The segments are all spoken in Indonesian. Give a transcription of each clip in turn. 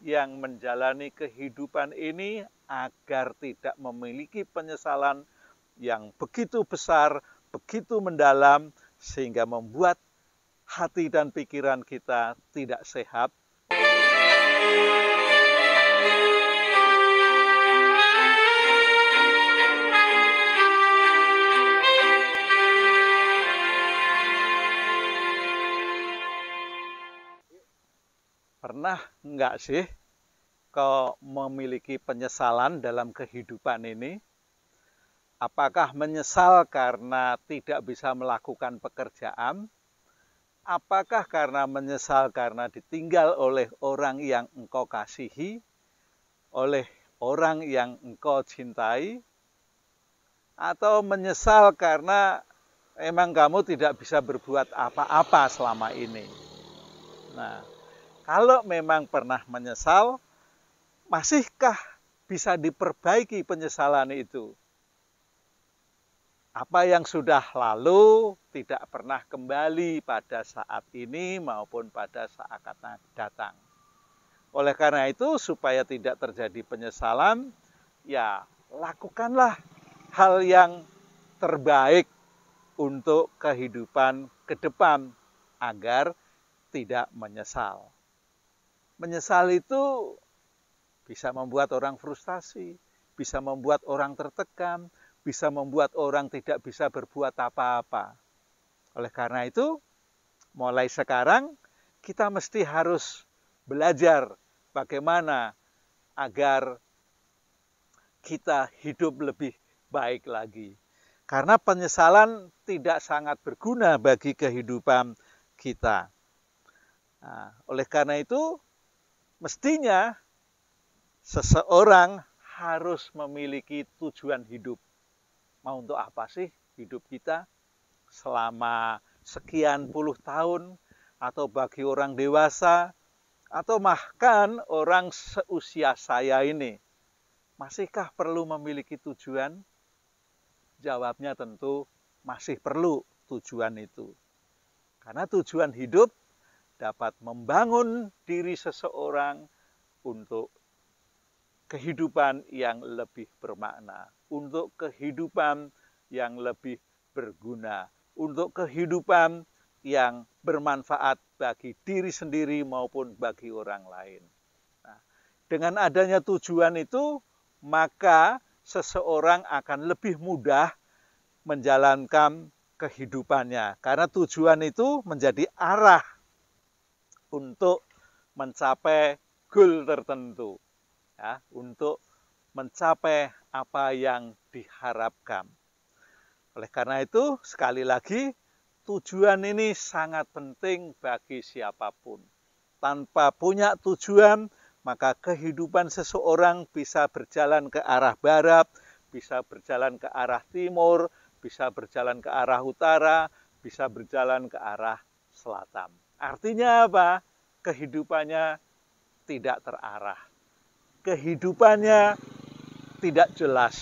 yang menjalani kehidupan ini agar tidak memiliki penyesalan yang begitu besar, begitu mendalam, sehingga membuat hati dan pikiran kita tidak sehat. Pernah enggak sih kau memiliki penyesalan dalam kehidupan ini? Apakah menyesal karena tidak bisa melakukan pekerjaan? Apakah karena menyesal karena ditinggal oleh orang yang engkau kasihi? Oleh orang yang engkau cintai? Atau menyesal karena emang kamu tidak bisa berbuat apa-apa selama ini? Nah, kalau memang pernah menyesal, masihkah bisa diperbaiki penyesalan itu? Apa yang sudah lalu tidak pernah kembali pada saat ini maupun pada saat akan datang. Oleh karena itu, supaya tidak terjadi penyesalan, ya lakukanlah hal yang terbaik untuk kehidupan ke depan agar tidak menyesal. Menyesal itu bisa membuat orang frustasi, bisa membuat orang tertekan, bisa membuat orang tidak bisa berbuat apa-apa. Oleh karena itu, mulai sekarang kita mesti harus belajar bagaimana agar kita hidup lebih baik lagi. Karena penyesalan tidak sangat berguna bagi kehidupan kita. Nah, oleh karena itu, mestinya seseorang harus memiliki tujuan hidup. Mau untuk apa sih hidup kita selama sekian puluh tahun, atau bagi orang dewasa, atau bahkan orang seusia saya ini, masihkah perlu memiliki tujuan? Jawabnya tentu masih perlu tujuan itu. Karena tujuan hidup dapat membangun diri seseorang untuk kehidupan yang lebih bermakna, untuk kehidupan yang lebih berguna, untuk kehidupan yang bermanfaat bagi diri sendiri maupun bagi orang lain. Nah, dengan adanya tujuan itu, maka seseorang akan lebih mudah menjalankan kehidupannya. Karena tujuan itu menjadi arah untuk mencapai goal tertentu, ya, untuk mencapai apa yang diharapkan. Oleh karena itu, sekali lagi, tujuan ini sangat penting bagi siapapun. Tanpa punya tujuan, maka kehidupan seseorang bisa berjalan ke arah barat, bisa berjalan ke arah timur, bisa berjalan ke arah utara, bisa berjalan ke arah selatan. Artinya apa? Kehidupannya tidak terarah. Kehidupannya tidak jelas.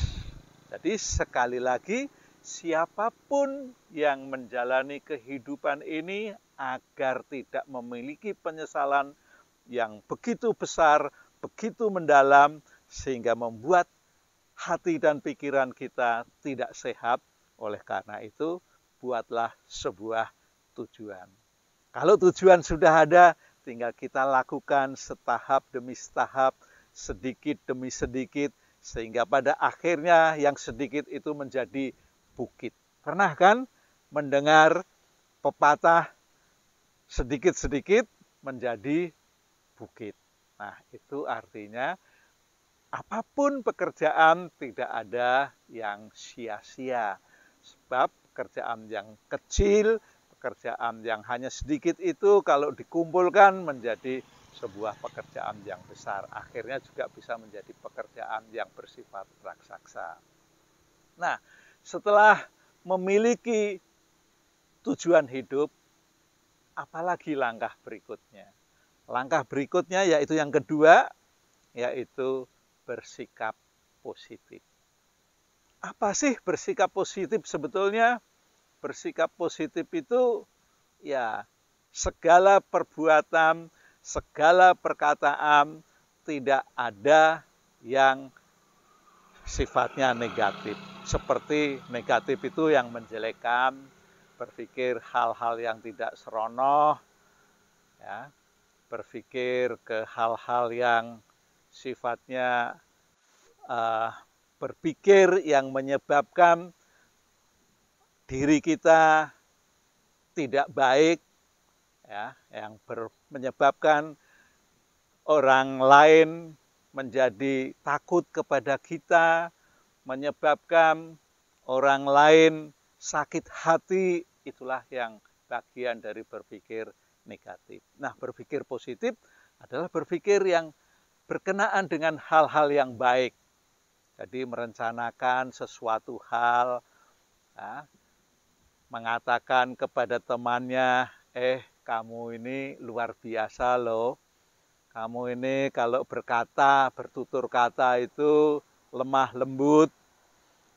Jadi sekali lagi, siapapun yang menjalani kehidupan ini agar tidak memiliki penyesalan yang begitu besar, begitu mendalam, sehingga membuat hati dan pikiran kita tidak sehat. Oleh karena itu, buatlah sebuah tujuan. Kalau tujuan sudah ada, tinggal kita lakukan setahap demi setahap, sedikit demi sedikit, sehingga pada akhirnya yang sedikit itu menjadi bukit. Pernah kan mendengar pepatah sedikit-sedikit menjadi bukit? Nah, itu artinya apapun pekerjaan tidak ada yang sia-sia. Sebab pekerjaan yang kecil, pekerjaan yang hanya sedikit itu kalau dikumpulkan menjadi sebuah pekerjaan yang besar. Akhirnya juga bisa menjadi pekerjaan yang bersifat raksasa. Nah, setelah memiliki tujuan hidup, apalagi langkah berikutnya? Langkah berikutnya yaitu yang kedua, yaitu bersikap positif. Apa sih bersikap positif sebetulnya? Bersikap positif itu ya segala perbuatan, segala perkataan, tidak ada yang sifatnya negatif. Seperti negatif itu yang menjelekkan, berpikir hal-hal yang tidak seronoh, ya, berpikir ke hal-hal yang sifatnya berpikir yang menyebabkan diri kita tidak baik, ya, yang menyebabkan orang lain menjadi takut kepada kita, menyebabkan orang lain sakit hati, itulah yang bagian dari berpikir negatif. Nah, berpikir positif adalah berpikir yang berkenaan dengan hal-hal yang baik. Jadi merencanakan sesuatu hal, ya, mengatakan kepada temannya, kamu ini luar biasa loh. Kamu ini kalau berkata, bertutur kata itu lemah lembut.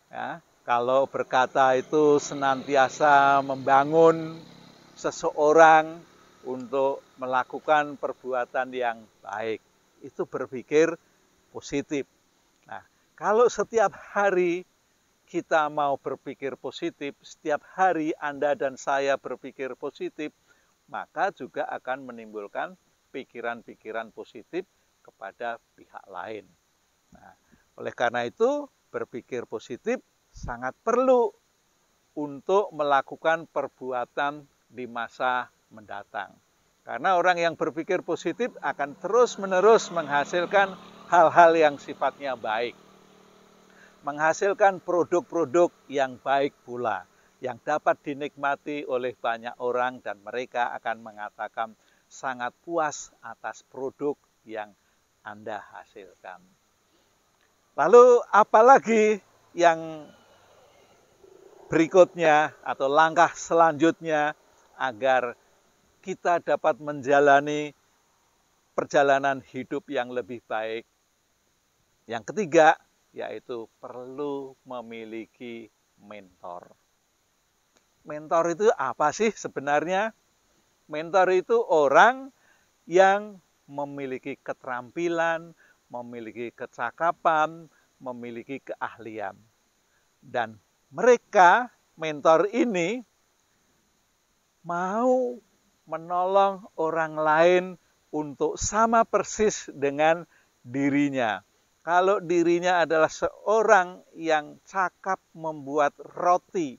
Ya, kalau berkata itu senantiasa membangun seseorang untuk melakukan perbuatan yang baik. Itu berpikir positif. Nah, kalau setiap hari kita mau berpikir positif, setiap hari Anda dan saya berpikir positif, maka juga akan menimbulkan pikiran-pikiran positif kepada pihak lain. Nah, oleh karena itu, berpikir positif sangat perlu untuk melakukan perbuatan di masa mendatang. Karena orang yang berpikir positif akan terus-menerus menghasilkan hal-hal yang sifatnya baik. Menghasilkan produk-produk yang baik pula, yang dapat dinikmati oleh banyak orang dan mereka akan mengatakan sangat puas atas produk yang Anda hasilkan. Lalu apalagi yang berikutnya atau langkah selanjutnya agar kita dapat menjalani perjalanan hidup yang lebih baik? Yang ketiga, yaitu perlu memiliki mentor. Mentor itu apa sih sebenarnya? Mentor itu orang yang memiliki keterampilan, memiliki kecakapan, memiliki keahlian. Dan mereka, mentor ini, mau menolong orang lain untuk sama persis dengan dirinya. Kalau dirinya adalah seorang yang cakap membuat roti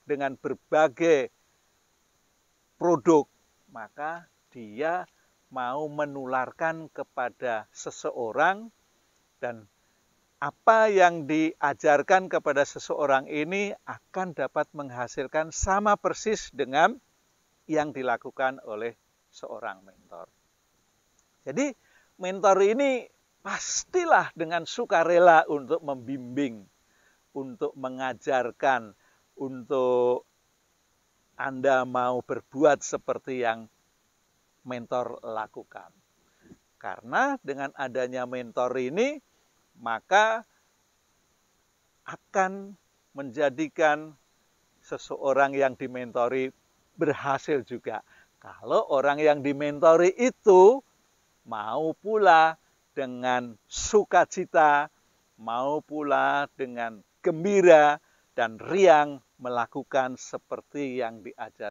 dengan berbagai produk, maka dia mau menularkan kepada seseorang, dan apa yang diajarkan kepada seseorang ini akan dapat menghasilkan sama persis dengan yang dilakukan oleh seorang mentor. Jadi mentor ini pastilah dengan sukarela untuk membimbing, untuk mengajarkan, untuk Anda mau berbuat seperti yang mentor lakukan. Karena dengan adanya mentor ini, maka akan menjadikan seseorang yang dimentori berhasil juga. Kalau orang yang dimentori itu mau pula dengan sukacita, mau pula dengan gembira dan riang melakukan seperti yang diajarkan